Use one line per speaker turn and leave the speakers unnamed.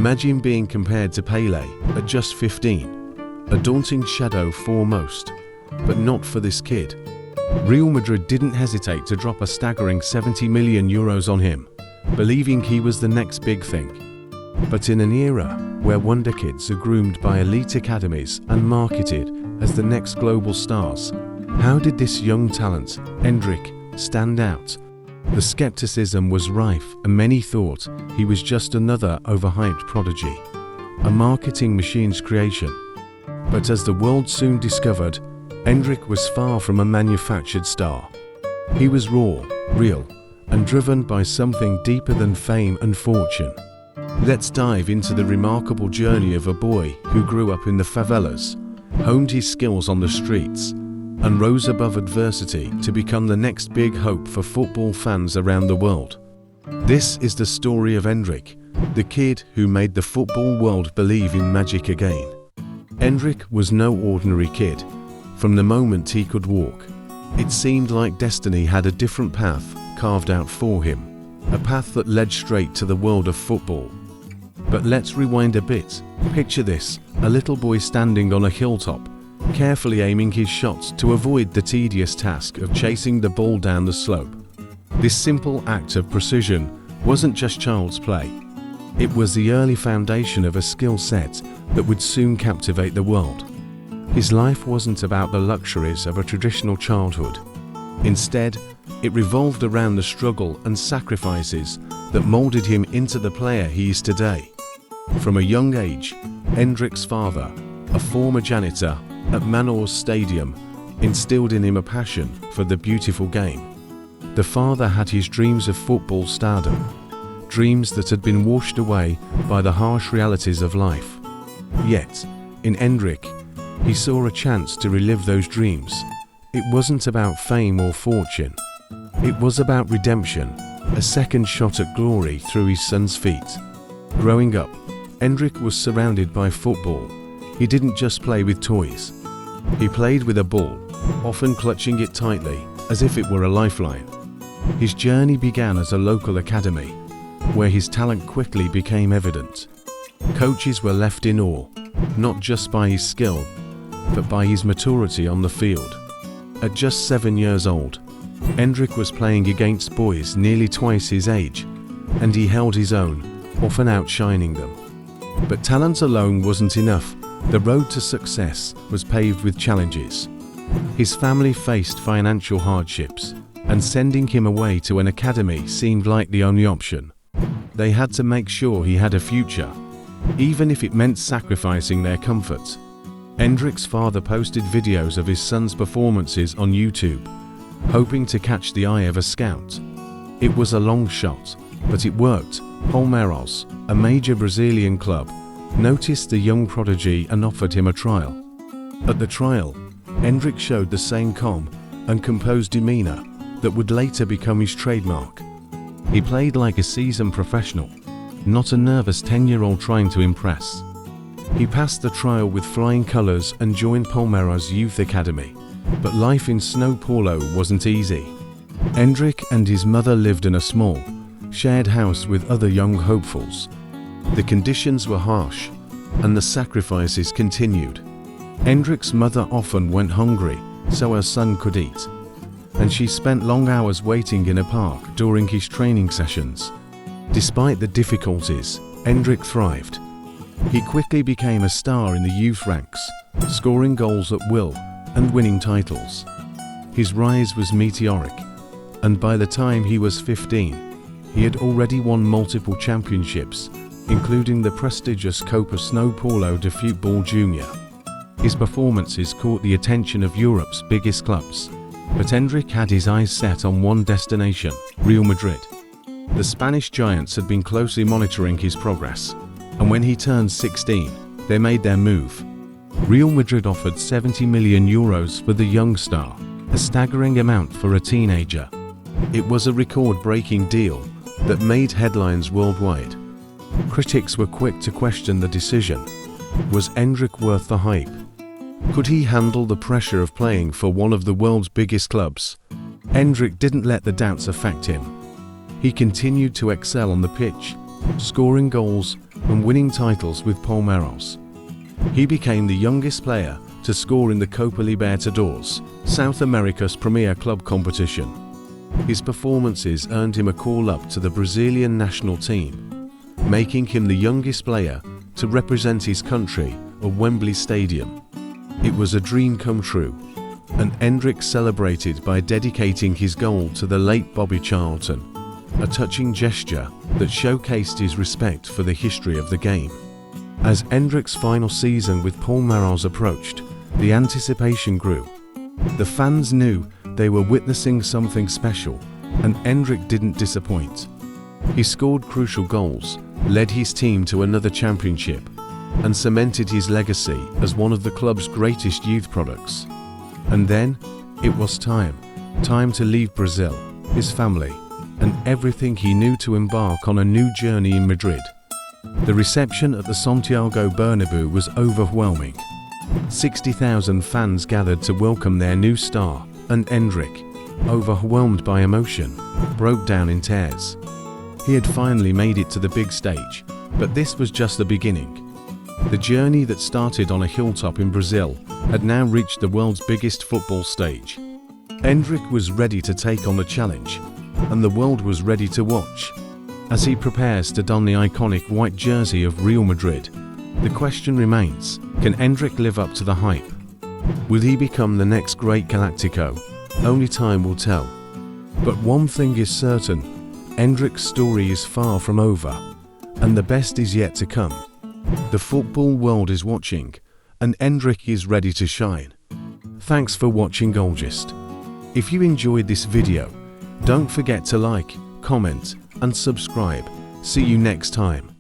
Imagine being compared to Pelé at just 15, a daunting shadow foremost, but not for this kid. Real Madrid didn't hesitate to drop a staggering €70 million on him, believing he was the next big thing. But in an era where wonder kids are groomed by elite academies and marketed as the next global stars, how did this young talent, Endrick, stand out? The skepticism was rife, and many thought he was just another overhyped prodigy, a marketing machine's creation. But as the world soon discovered, Endrick was far from a manufactured star. He was raw, real, and driven by something deeper than fame and fortune. Let's dive into the remarkable journey of a boy who grew up in the favelas, honed his skills on the streets, and rose above adversity to become the next big hope for football fans around the world. This is the story of Endrick, the kid who made the football world believe in magic again. Endrick was no ordinary kid. From the moment he could walk, it seemed like destiny had a different path carved out for him, a path that led straight to the world of football. But let's rewind a bit. Picture this, a little boy standing on a hilltop, carefully aiming his shots to avoid the tedious task of chasing the ball down the slope. This simple act of precision wasn't just child's play. It was the early foundation of a skill set that would soon captivate the world. His life wasn't about the luxuries of a traditional childhood. Instead, it revolved around the struggle and sacrifices that molded him into the player he is today. From a young age, Endrick's father, a former janitor at Manor's stadium, instilled in him a passion for the beautiful game. The father had his dreams of football stardom, dreams that had been washed away by the harsh realities of life. Yet, in Endrick, he saw a chance to relive those dreams. It wasn't about fame or fortune. It was about redemption, a second shot at glory through his son's feet. Growing up, Endrick was surrounded by football. He didn't just play with toys. He played with a ball, often clutching it tightly, as if it were a lifeline. His journey began at a local academy, where his talent quickly became evident. Coaches were left in awe, not just by his skill, but by his maturity on the field. At just 7 years old, Endrick was playing against boys nearly twice his age, and he held his own, often outshining them. But talent alone wasn't enough. The road to success was paved with challenges. His family faced financial hardships, and sending him away to an academy seemed like the only option. They had to make sure he had a future, even if it meant sacrificing their comfort. Endrick's father posted videos of his son's performances on YouTube, hoping to catch the eye of a scout. It was a long shot, but it worked. Palmeiras, a major Brazilian club, noticed the young prodigy and offered him a trial. At the trial, Endrick showed the same calm and composed demeanor that would later become his trademark. He played like a seasoned professional, not a nervous 10-year-old trying to impress. He passed the trial with flying colors and joined Palmeiras Youth Academy. But life in snow polo wasn't easy. Endrick and his mother lived in a small, shared house with other young hopefuls. The conditions were harsh, and the sacrifices continued. Endrick's mother often went hungry so her son could eat, and she spent long hours waiting in a park during his training sessions. Despite the difficulties, Endrick thrived. He quickly became a star in the youth ranks, scoring goals at will and winning titles. His rise was meteoric, and by the time he was 15, he had already won multiple championships, including the prestigious Copa Snow Polo de Futebol Junior. His performances caught the attention of Europe's biggest clubs, but Endrick had his eyes set on one destination, Real Madrid. The Spanish giants had been closely monitoring his progress, and when he turned 16, they made their move. Real Madrid offered €70 million for the young star, a staggering amount for a teenager. It was a record-breaking deal that made headlines worldwide. Critics were quick to question the decision. Was Endrick worth the hype? Could he handle the pressure of playing for one of the world's biggest clubs? Endrick didn't let the doubts affect him. He continued to excel on the pitch, scoring goals and winning titles with Palmeiras. He became the youngest player to score in the Copa Libertadores, South America's premier club competition. His performances earned him a call-up to the Brazilian national team, making him the youngest player to represent his country at Wembley Stadium. It was a dream come true, and Endrick celebrated by dedicating his goal to the late Bobby Charlton, a touching gesture that showcased his respect for the history of the game. As Endrick's final season with Palmeiras approached, the anticipation grew. The fans knew they were witnessing something special, and Endrick didn't disappoint. He scored crucial goals, led his team to another championship, and cemented his legacy as one of the club's greatest youth products. And then, it was time to leave Brazil, his family, and everything he knew to embark on a new journey in Madrid. The reception at the Santiago Bernabéu was overwhelming. 60,000 fans gathered to welcome their new star, and Endrick, overwhelmed by emotion, broke down in tears. He had finally made it to the big stage, but this was just the beginning. The journey that started on a hilltop in Brazil had now reached the world's biggest football stage. Endrick was ready to take on the challenge, and the world was ready to watch. As he prepares to don the iconic white jersey of Real Madrid, the question remains, can Endrick live up to the hype? Will he become the next great Galactico? Only time will tell. But one thing is certain, Endrick's story is far from over, and the best is yet to come. The football world is watching, and Endrick is ready to shine. Thanks for watching GoalGist. If you enjoyed this video, don't forget to like, comment, and subscribe. See you next time.